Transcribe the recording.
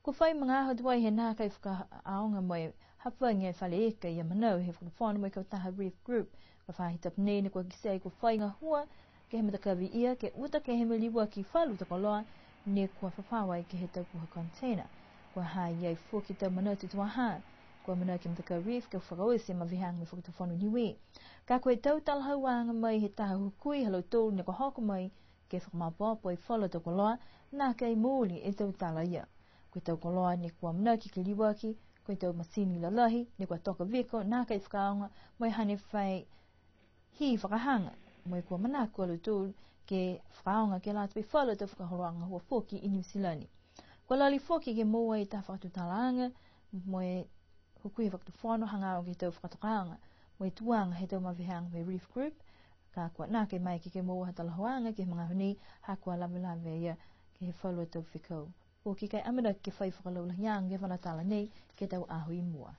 Ku fai mga hadway hena kay fuka aonga moy hapwa ngai fale ke ya mano he fuka fon moy ka ta reef group ka fa hitap ne ni ko gisai ku fai nga hua ke me ka vi ia ke uta ke hemeli wa ki falu ta koloa ne ku fa wai ke heta ku container ku ha ye fu ki ta mano tu ha ku mano ke me ka reef ke fuka o se ma vi hang me fuka tu fon ni we ka ku total ha wa nga mai heta hu kui halo to ne ko ha ku mai ke fuka ma po po follow ta koloa na kai muli e total ya ko tau koloa ni kua mna ki ke liwa ki, ko tau masini la lahi, ni kua toka viko, nā kai whakaonga, mai hane whai hi whakahanga, mai kua mana kua lutu ke whakaonga ke lātu pi whala tau whakahoroanga hua fōki i New Zealand. Kua lali fōki ke mua i tā whakatutalaanga, mai hukui whakatu whano hangao ke tau whakatokaanga, mai tuanga he tau mawihanga me Reef Group, ka kua nā kai mai ke mua hatalahoanga ke mga huni, ha kua lawe ia ke he whalua tau whikau. O ki kai amida ke whai whakalau la hiang ke whanatala nei ke tau ahui mua.